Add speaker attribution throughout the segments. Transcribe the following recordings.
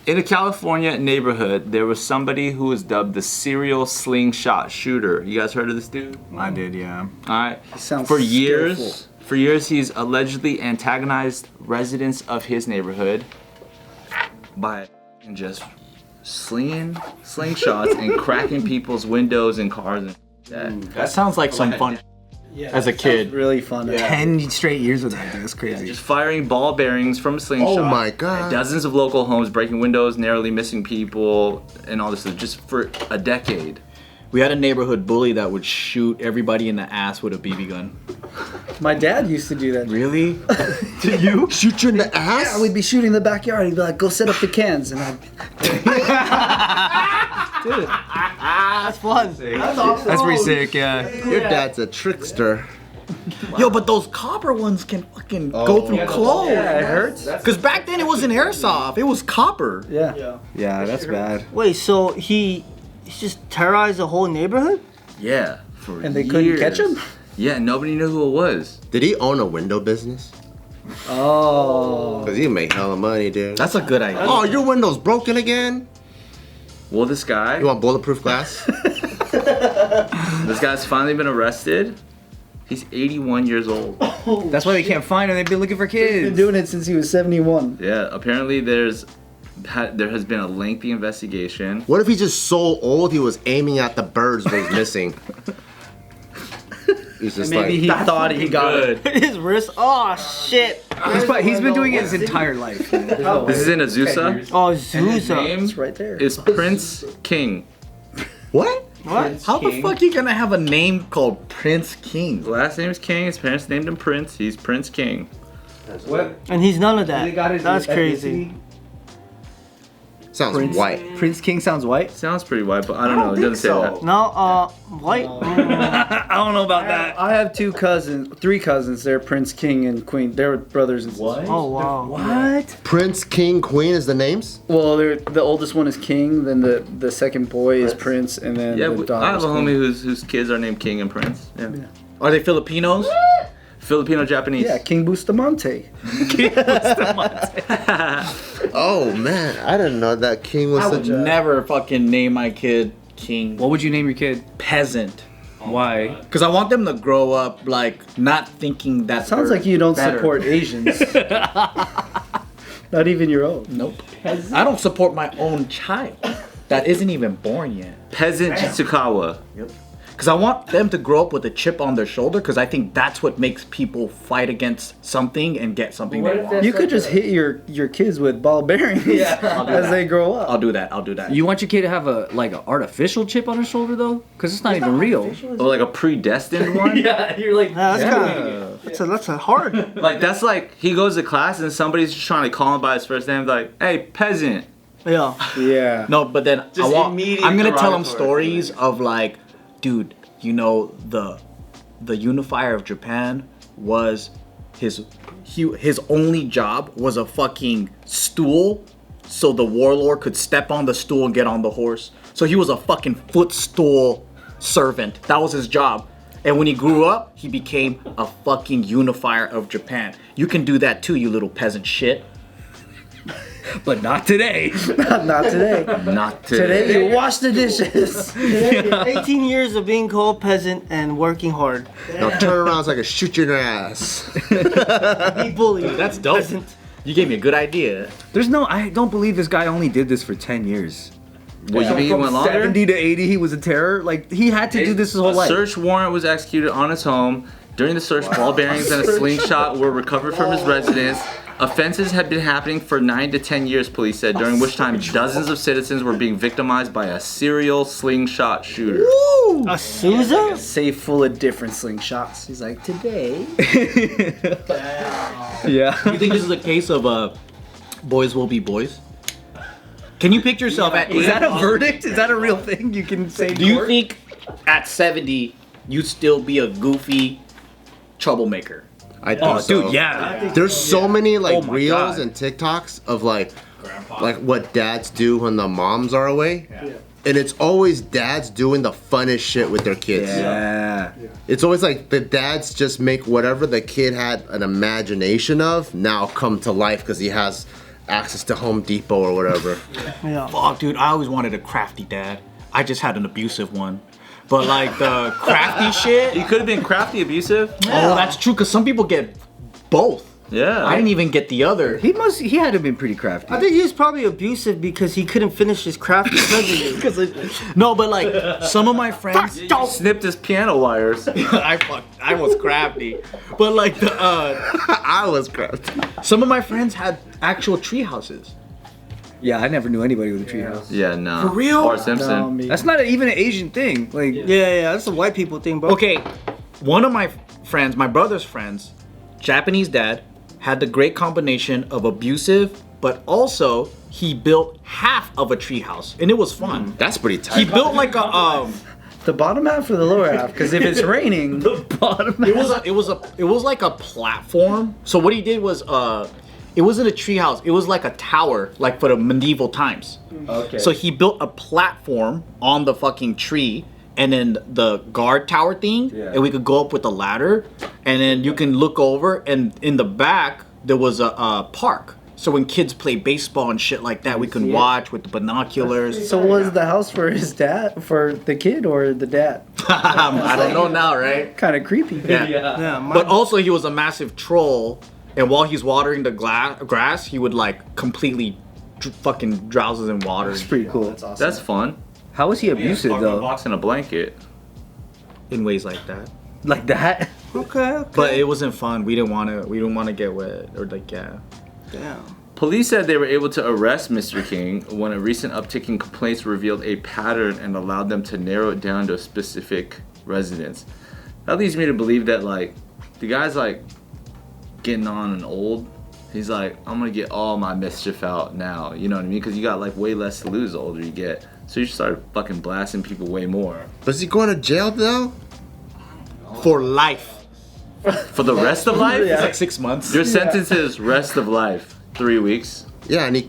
Speaker 1: In a California neighborhood, there was somebody who was dubbed the serial slingshot shooter. You guys heard of this dude?
Speaker 2: I did, yeah.
Speaker 1: All right.
Speaker 3: He sounds
Speaker 1: For years,
Speaker 3: skillful.
Speaker 1: he's allegedly antagonized residents of his neighborhood by just slinging slingshots and cracking people's windows and cars and that.
Speaker 2: That sounds like some fun as a kid.
Speaker 3: Really fun.
Speaker 2: 10 straight years of that, dude. That's crazy.
Speaker 1: Just firing ball bearings from a slingshot.
Speaker 4: Oh my God.
Speaker 1: At dozens of local homes, breaking windows, narrowly missing people, and all this stuff, just for a decade.
Speaker 2: We had a neighborhood bully that would shoot everybody in the ass with a BB gun.
Speaker 3: My dad used to do that.
Speaker 2: Really? To you?
Speaker 4: Shoot you in the ass?
Speaker 3: Yeah, we'd be shooting in the backyard. He'd be like, "Go set up the cans," and I'd.
Speaker 5: Dude, that's fun.
Speaker 3: That's awesome.
Speaker 2: That's pretty sick, yeah.
Speaker 4: Your dad's a trickster.
Speaker 2: Yo, but those copper ones can fucking go through clothes.
Speaker 3: Yeah, it hurts.
Speaker 2: Because back then it wasn't airsoft, it was copper.
Speaker 3: Yeah.
Speaker 2: Yeah, that's bad.
Speaker 5: Wait, so he just terrorized the whole neighborhood?
Speaker 1: Yeah, for
Speaker 3: And they couldn't catch him?
Speaker 1: Yeah, nobody knew who it was.
Speaker 4: Did he own a window business?
Speaker 3: Oh.
Speaker 4: Because he make hella money, dude.
Speaker 2: That's a good idea.
Speaker 4: Oh, your window's broken again?
Speaker 1: Well, this guy,
Speaker 4: You want bulletproof glass?
Speaker 1: this guy's finally been arrested. He's 81 years old.
Speaker 2: That's why they can't find him. They've been looking for
Speaker 3: He's been
Speaker 2: kids.
Speaker 3: doing it since he was 71.
Speaker 1: Yeah, apparently there has been a lengthy investigation.
Speaker 4: What if he's just so old he was aiming at the birds that he's missing? He's just
Speaker 3: Maybe he thought he got it.
Speaker 5: His wrist? Oh, shit.
Speaker 2: He's been doing it his entire life.
Speaker 1: This is in Azusa.
Speaker 5: Oh,
Speaker 1: And his
Speaker 5: Zusa.
Speaker 1: name
Speaker 3: It's right there.
Speaker 1: is Prince King.
Speaker 4: What?
Speaker 5: What?
Speaker 2: How the fuck you gonna have a name called Prince King?
Speaker 1: His last name is King. His parents named him Prince. He's Prince King.
Speaker 6: What?
Speaker 5: And he's none of
Speaker 6: They got
Speaker 5: that.
Speaker 6: his
Speaker 5: That's
Speaker 6: ethnicity?
Speaker 5: crazy.
Speaker 4: Sounds white.
Speaker 2: Prince King sounds white.
Speaker 1: Sounds pretty white, but I don't know. It doesn't say that.
Speaker 5: No, white.
Speaker 2: I don't know about that.
Speaker 3: I have three cousins. They're Prince King and Queen. They're brothers and sisters.
Speaker 5: Oh, wow.
Speaker 2: What?
Speaker 4: Prince, King, Queen is the names?
Speaker 3: Well, the oldest one is King, then the second boy is Prince, and then
Speaker 1: Yeah,
Speaker 3: the daughter
Speaker 1: I have
Speaker 3: is
Speaker 1: a
Speaker 3: Queen.
Speaker 1: homie whose kids are named King and Prince. Yeah.
Speaker 2: Are they Filipinos?
Speaker 1: Filipino Japanese.
Speaker 3: Yeah, King Bustamante.
Speaker 4: Oh man, I didn't know that King was
Speaker 2: I would
Speaker 4: such a...
Speaker 2: never fucking name my kid King.
Speaker 7: What would you name your kid?
Speaker 2: Peasant.
Speaker 7: Why?
Speaker 2: Because I want them to grow up like not thinking that.
Speaker 3: Sounds
Speaker 2: they're
Speaker 3: like you don't
Speaker 2: better.
Speaker 3: support Asians. Not even your own.
Speaker 2: Nope. I don't support my own child that isn't even born yet.
Speaker 1: Peasant Jitsukawa.
Speaker 2: Because I want them to grow up with a chip on their shoulder. Because I think that's what makes people fight against something and get something they want.
Speaker 3: You could just hit your kids with ball bearings as they grow up.
Speaker 2: I'll do that. I'll do that.
Speaker 7: You want your kid to have an artificial chip on his shoulder though? Because it's not even real.
Speaker 1: Or like a predestined one?
Speaker 6: Yeah, you're like.
Speaker 5: That's kind of. That's a hard.
Speaker 1: Like that's like he goes to class and somebody's just trying to call him by his first name, like, "Hey, peasant."
Speaker 5: Yeah.
Speaker 3: Yeah.
Speaker 2: No, but then
Speaker 1: Just
Speaker 2: I'm
Speaker 1: immediate
Speaker 2: gonna tell them
Speaker 1: derogatory.
Speaker 2: stories of like, dude, you know the unifier of Japan was his only job was a fucking stool, so the warlord could step on the stool and get on the horse. So he was a fucking footstool servant. That was his job. And when he grew up, he became a fucking unifier of Japan. You can do that too, you little peasant shit.
Speaker 7: But not today.
Speaker 3: Not today.
Speaker 1: Not
Speaker 3: Today you wash the dishes.
Speaker 5: 18 years of being called peasant and working hard.
Speaker 4: Now turn around so I can shoot you in your ass.
Speaker 5: Be bullied.
Speaker 2: That's dope.
Speaker 5: Peasant.
Speaker 2: You gave me a good idea.
Speaker 7: I don't believe this guy only did this for 10 years.
Speaker 1: What, you think he went longer?
Speaker 7: 70 to 80, he was a terror. Like, he had to do this his whole
Speaker 1: A
Speaker 7: life.
Speaker 1: search warrant was executed on his home. During the search, ball bearings and a slingshot were recovered from his residence. Offenses had been happening for 9 to 10 years, police said, during which time dozens of citizens were being victimized by a serial slingshot shooter.
Speaker 5: A Sousa?
Speaker 3: Safe full of different slingshots. He's like, today.
Speaker 7: Yeah.
Speaker 2: You think this is a case of boys will be boys? Can you picture yourself at...
Speaker 7: Is that a verdict? Is that a real thing you can say? in
Speaker 2: Do you
Speaker 7: court?
Speaker 2: think at 70 you'd still be a goofy troublemaker?
Speaker 4: I think so.
Speaker 7: Dude, yeah.
Speaker 4: There's so many like
Speaker 7: Oh my
Speaker 4: reels
Speaker 7: God.
Speaker 4: and TikToks of like what dads do when the moms are away. And it's always dads doing the funnest shit with their kids.
Speaker 7: Yeah.
Speaker 4: It's always like the dads just make whatever the kid had an imagination of now come to life because he has access to Home Depot or whatever.
Speaker 5: Yeah.
Speaker 2: Fuck, dude, I always wanted a crafty dad. I just had an abusive one. But like the crafty shit.
Speaker 1: He could have been crafty abusive.
Speaker 2: Oh, that's true, because some people get both.
Speaker 1: Yeah.
Speaker 2: I didn't even get the other.
Speaker 7: He had to have been pretty crafty.
Speaker 5: I think he was probably abusive because he couldn't finish his craft because of you.
Speaker 2: No, but like some of my friends,
Speaker 1: Snipped his piano wires.
Speaker 2: I was crafty. But like the
Speaker 4: I was crafty.
Speaker 2: some of my friends had actual tree houses.
Speaker 7: Yeah, I never knew anybody with a treehouse.
Speaker 1: Yeah, no.
Speaker 2: For real?
Speaker 1: Bart Simpson.
Speaker 3: No, me.
Speaker 7: That's not even an Asian thing. Like,
Speaker 5: Yeah, that's a white people thing, bro.
Speaker 2: Okay, one of my friends, my brother's friends, Japanese dad, had the great combination of abusive, but also he built half of a treehouse, and it was fun.
Speaker 4: That's pretty tight.
Speaker 2: He built like a
Speaker 3: The bottom half or the lower half? Because if it's raining,
Speaker 2: it was like a platform. So what he did was it wasn't a treehouse. It was like a tower, like for the medieval times.
Speaker 3: okay.
Speaker 2: So he built a platform on the fucking tree, and then the guard tower thing, and we could go up with a ladder, and then you can look over, and in the back there was a park. So when kids play baseball and shit like that, we can watch with the binoculars.
Speaker 3: So was the house for his dad, for the kid, or the dad?
Speaker 2: I don't know now, right?
Speaker 3: Kind of creepy.
Speaker 2: Yeah.
Speaker 5: Yeah,
Speaker 2: But also he was a massive troll, and while he's watering the grass, he would like completely fucking drowses in water.
Speaker 3: It's pretty cool. That's awesome.
Speaker 1: That's fun.
Speaker 7: how was he abusive
Speaker 1: Talking about
Speaker 7: though?
Speaker 1: box in a blanket.
Speaker 2: In ways like that.
Speaker 7: Like that?
Speaker 5: Okay.
Speaker 2: But it wasn't fun. We didn't want to get wet or like
Speaker 5: Damn.
Speaker 1: Police said they were able to arrest Mr. King when a recent uptick in complaints revealed a pattern and allowed them to narrow it down to a specific residence. That leads me to believe that like the guy's like getting on and old. He's like, I'm gonna get all my mischief out now. You know what I mean? Because you got like way less to lose the older you get. So you should start fucking blasting people way more.
Speaker 4: Was he going to jail now?
Speaker 2: for life.
Speaker 1: For the rest of life?
Speaker 2: It's like 6 months.
Speaker 1: Your sentence is rest of life. 3 weeks.
Speaker 4: Yeah, and you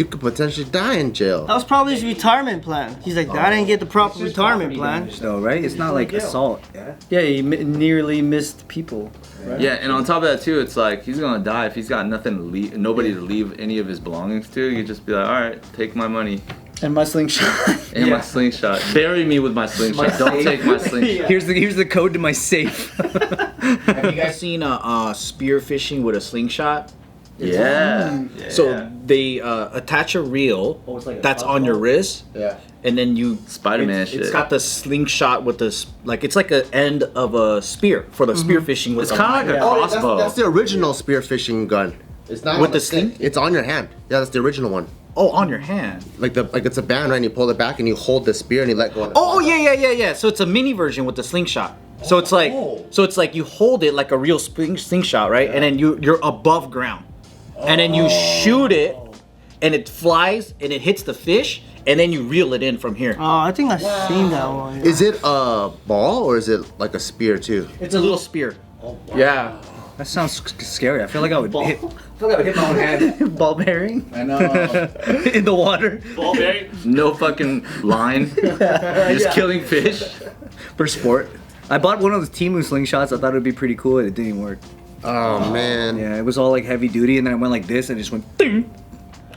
Speaker 4: could potentially die in jail.
Speaker 5: That was probably his retirement plan. He's like, I didn't get the proper retirement plan.
Speaker 7: Though, right? It's not like assault.
Speaker 3: Yeah, he nearly missed people. Right?
Speaker 1: Yeah, and on top of that too, it's like he's gonna die if he's got nothing to leave, nobody to leave any of his belongings to. You just be like, all right, take my money
Speaker 3: And my slingshot.
Speaker 1: and my slingshot. Bury me with my slingshot. Don't take my slingshot.
Speaker 7: Here's the code to my safe.
Speaker 2: Have you guys seen a spear fishing with a slingshot?
Speaker 1: Yeah.
Speaker 2: So they attach a reel that's on your wrist,
Speaker 4: Yeah.
Speaker 2: and then you
Speaker 1: Spider-Man shit.
Speaker 2: It's got the slingshot with this, like it's like an end of a spear for the spear fishing. With
Speaker 1: It's kind of like a
Speaker 4: Oh,
Speaker 1: crossbow.
Speaker 4: that's the original spearfishing gun. It's not
Speaker 2: With
Speaker 4: on
Speaker 2: the
Speaker 4: stick.
Speaker 2: sling?
Speaker 4: It's on your hand. Yeah, that's the original one.
Speaker 2: on your hand.
Speaker 4: Like it's a band, right? And you pull it back and you hold the spear and you let go.
Speaker 2: Oh yeah. So it's a mini version with the slingshot. So it's like you hold it like a real slingshot, right? And then you're above ground, and then you shoot it, and it flies and it hits the fish, and then you reel it in from here.
Speaker 5: Oh, I think I've seen that one.
Speaker 4: Is it a ball or is it like a spear too?
Speaker 2: It's a little spear.
Speaker 7: Yeah. That sounds scary. I feel like I would hit. I feel like I would hit my own hand.
Speaker 3: Ball bearing.
Speaker 2: I know.
Speaker 7: In the water.
Speaker 1: Ball bearing? No fucking line. You're just killing fish.
Speaker 7: For sport. I bought one of those Temu slingshots. I thought it would be pretty cool, and it didn't work.
Speaker 4: Oh man.
Speaker 7: Yeah, it was all like heavy duty, and then I went like this, and it just went. Ding.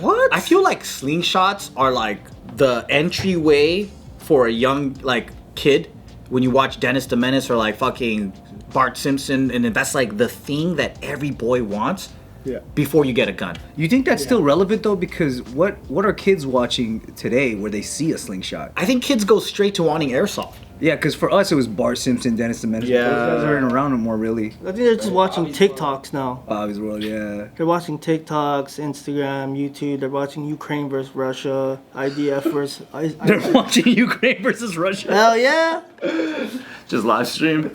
Speaker 2: What? I feel like slingshots are like the entryway for a young like kid when you watch Dennis the Menace or like fucking Bart Simpson, and that's like the thing that every boy wants.
Speaker 3: Yeah.
Speaker 2: Before you get a gun.
Speaker 7: You think that's still relevant though? Because what are kids watching today where they see a slingshot?
Speaker 2: I think kids go straight to wanting airsoft.
Speaker 7: Yeah, because for us it was Bart Simpson, Dennis the Menace.
Speaker 2: Yeah.
Speaker 7: Those guys aren't around anymore, really.
Speaker 5: I think they're just watching TikToks now.
Speaker 7: Bobby's World, yeah.
Speaker 5: They're watching TikToks, Instagram, YouTube. They're watching Ukraine versus Russia, IDF versus.
Speaker 7: They're watching Ukraine versus Russia.
Speaker 5: Hell yeah!
Speaker 1: Just live stream.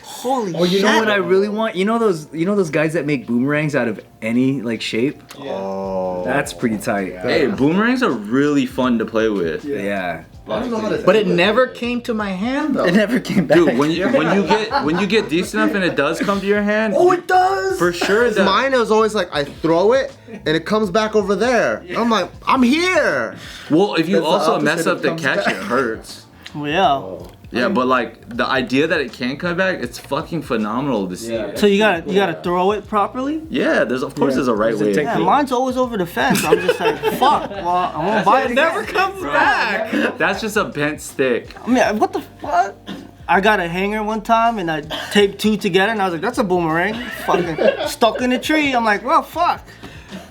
Speaker 5: Holy
Speaker 7: Oh, you
Speaker 5: shit!
Speaker 7: know what I really want? You know those guys that make boomerangs out of any like shape?
Speaker 4: Oh.
Speaker 7: That's pretty tight.
Speaker 1: Hey, boomerangs are really fun to play with.
Speaker 7: Yeah.
Speaker 2: But it never came to my hand though.
Speaker 3: It never came back.
Speaker 1: Dude, when you get decent enough and it does come to your hand,
Speaker 2: Oh, it does.
Speaker 1: for sure that
Speaker 4: Mine is always like I throw it and it comes back over there. I'm like, I'm here.
Speaker 1: well, if you
Speaker 3: That's the
Speaker 1: also
Speaker 3: opposite,
Speaker 1: mess up
Speaker 3: it
Speaker 1: the
Speaker 3: comes
Speaker 1: catch,
Speaker 3: back.
Speaker 1: it hurts.
Speaker 5: Well, yeah.
Speaker 1: Yeah, but like the idea that it can come back, it's fucking phenomenal to see.
Speaker 5: So you gotta throw it properly.
Speaker 1: Yeah, there's of course there's a right way.
Speaker 5: Yeah, mine's always over the fence. I'm just like, fuck. Well, I won't buy it.
Speaker 2: Never comes back.
Speaker 1: That's just a bent stick.
Speaker 5: I mean, what the fuck? I got a hanger one time and I taped 2 together and I was like, that's a boomerang. Fucking stuck in a tree. I'm like, well, fuck.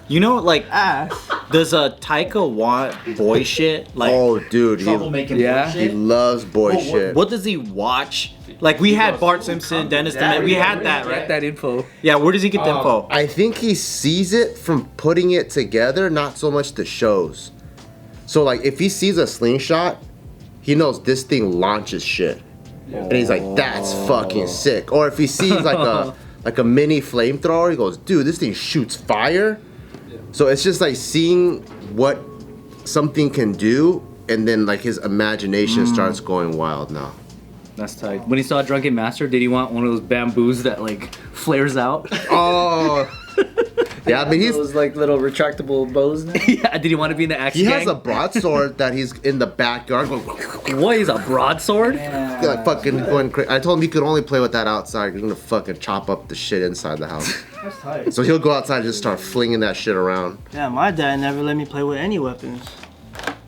Speaker 2: You know, like,
Speaker 5: Ass.
Speaker 2: does Taika want boy shit? Like,
Speaker 4: Oh, dude,
Speaker 2: troublemaking
Speaker 7: Yeah.
Speaker 2: boy
Speaker 4: he
Speaker 2: shit?
Speaker 4: loves boy shit.
Speaker 2: What does he watch? Like, we had Bart Simpson, Dennis the Man. We had that,
Speaker 7: Get
Speaker 2: right?
Speaker 7: that info.
Speaker 2: Yeah, where does he get the info?
Speaker 4: I think he sees it from putting it together, not so much the shows. So like, if he sees a slingshot, he knows this thing launches shit, and he's like, "That's fucking sick." Or if he sees like a mini flamethrower, he goes, "Dude, this thing shoots fire." So it's just like seeing what something can do, and then like his imagination starts going wild now.
Speaker 7: That's tight. When he saw Drunken Master, did he want one of those bamboos that like flares out?
Speaker 4: Oh, yeah. I mean,
Speaker 3: Those like little retractable bows now.
Speaker 7: Yeah. Did he want to be in the axe
Speaker 4: he
Speaker 7: gang?
Speaker 4: has a broadsword that he's in the backyard going,
Speaker 7: What is a broadsword?
Speaker 4: like fucking going crazy. I told him he could only play with that outside. He's gonna fucking chop up the shit inside the house. So he'll go outside and just start flinging that shit around.
Speaker 5: Yeah, my dad never let me play with any weapons.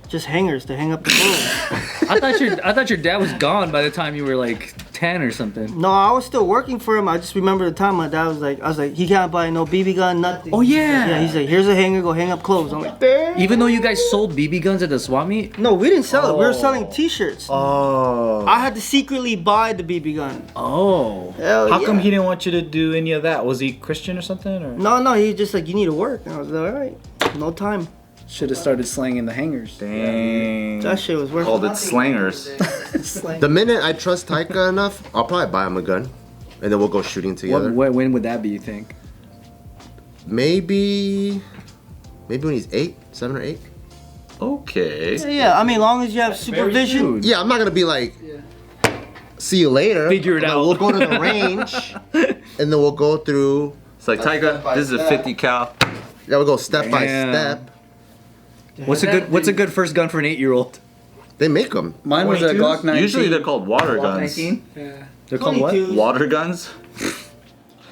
Speaker 5: Just hangers to hang up the clothes.
Speaker 7: I thought your dad was gone by the time you were like 10 or something.
Speaker 5: No, I was still working for him. I just remember the time my dad was like, I was like, he can't buy no BB gun, nothing.
Speaker 7: Oh, yeah.
Speaker 5: Yeah, he's like, here's a hanger, go hang up clothes. I'm like, damn.
Speaker 7: Even though you guys sold BB guns at the swap meet?
Speaker 5: No, we didn't sell it. We were selling T-shirts.
Speaker 2: Oh.
Speaker 5: I had to secretly buy the BB gun.
Speaker 7: Oh.
Speaker 5: Hell
Speaker 2: How come
Speaker 5: yeah.
Speaker 2: he didn't want you to do any of that? Was he Christian or something? Or?
Speaker 5: No, he was just like, you need to work. And I was like, all right, no time.
Speaker 3: Should have started slanging the hangers.
Speaker 2: Dang.
Speaker 5: That shit was worth
Speaker 1: Called it
Speaker 5: nothing.
Speaker 1: slangers.
Speaker 4: The minute I trust Taika enough, I'll probably buy him a gun, and then we'll go shooting together.
Speaker 7: When would that be, you think?
Speaker 4: Maybe when he's 7 or 8.
Speaker 1: Okay.
Speaker 5: Yeah, I mean, long as you have supervision.
Speaker 4: Yeah, I'm not gonna be like, see you later.
Speaker 7: Figure it
Speaker 4: I'm like,
Speaker 7: out.
Speaker 4: We'll go to the range, and then we'll go through.
Speaker 1: It's like, Taika, this is a 50 cal.
Speaker 4: Yeah, we'll go step by
Speaker 7: Damn.
Speaker 4: step.
Speaker 7: What's a good first gun for an 8-year-old?
Speaker 4: They make them.
Speaker 3: Mine was a
Speaker 2: 22s?
Speaker 3: Glock 19.
Speaker 1: Usually they're called water guns.
Speaker 7: They're called what?
Speaker 5: 22,
Speaker 1: Water guns?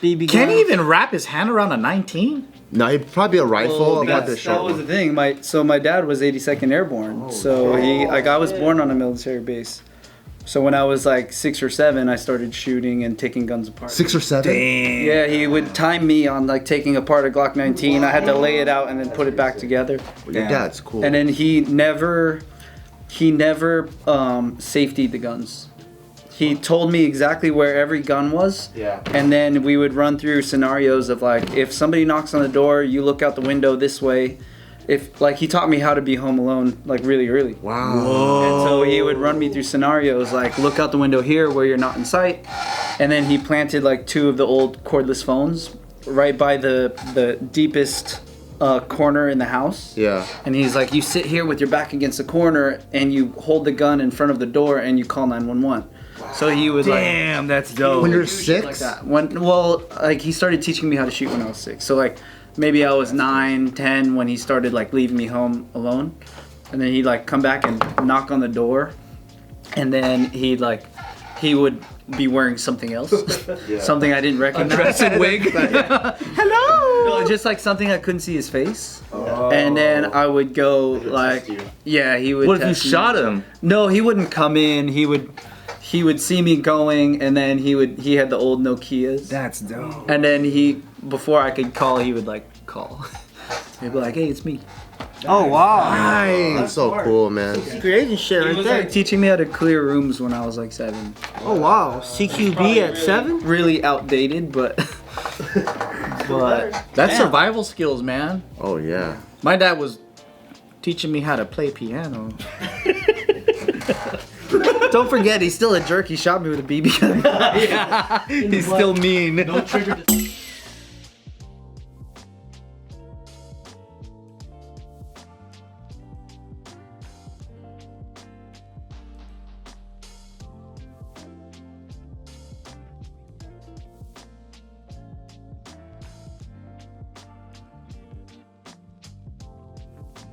Speaker 5: BB
Speaker 2: Can
Speaker 5: gun.
Speaker 2: he even wrap his hand around a 19?
Speaker 4: No, he'd probably be a rifle.
Speaker 3: Well,
Speaker 4: I'll put the
Speaker 3: that
Speaker 4: short
Speaker 3: was
Speaker 4: one.
Speaker 3: the thing. My dad was 82nd Airborne, so I was born on a military base. So when I was like 6 or 7, I started shooting and taking guns apart.
Speaker 4: 6 or 7.
Speaker 2: Dang.
Speaker 3: Yeah, he would time me on like taking apart a Glock 19. I had to lay it out and then put it back together.
Speaker 4: Your dad's cool.
Speaker 3: And then he never safetied the guns. He told me exactly where every gun was.
Speaker 2: Yeah.
Speaker 3: And then we would run through scenarios of like, if somebody knocks on the door, you look out the window this way. If like he taught me how to be home alone like really early.
Speaker 4: Wow.
Speaker 3: And so he would run me through scenarios like look out the window here where you're not in sight. And then he planted like 2 of the old cordless phones right by the deepest corner in the house.
Speaker 4: Yeah.
Speaker 3: And he's like, you sit here with your back against the corner and you hold the gun in front of the door and you call 911. So he was
Speaker 7: Damn, that's dope.
Speaker 4: When you're
Speaker 3: like
Speaker 4: 6,
Speaker 3: that. Like he started teaching me how to shoot when I was 6. So like maybe I was 9, 10 when he started like leaving me home alone. And then he'd like come back and knock on the door. And then he would be wearing something else. Something I didn't recognize.
Speaker 7: Dress and wig.
Speaker 3: Hello! No, just like something I couldn't see his face. And then I would go like, yeah, he would.
Speaker 1: What if you
Speaker 3: test me.
Speaker 1: shot him?
Speaker 3: No, he wouldn't come in. He would see me going, and then he had the old Nokias.
Speaker 7: That's dope.
Speaker 3: And then before I could call, he would like call. He'd be like, hey, it's me.
Speaker 5: Oh, wow.
Speaker 4: That's so cool, man.
Speaker 5: Creating shit
Speaker 3: He
Speaker 5: right
Speaker 3: was
Speaker 5: there.
Speaker 3: like teaching me how to clear rooms when I was like 7.
Speaker 5: Oh, wow. CQB at 7?
Speaker 3: Really outdated, but
Speaker 2: That's survival skills, man.
Speaker 4: Oh yeah.
Speaker 2: My dad was teaching me how to play piano.
Speaker 3: don't forget, he's still a jerk. He shot me with a BB gun.
Speaker 7: He's still mean.
Speaker 6: No trigger.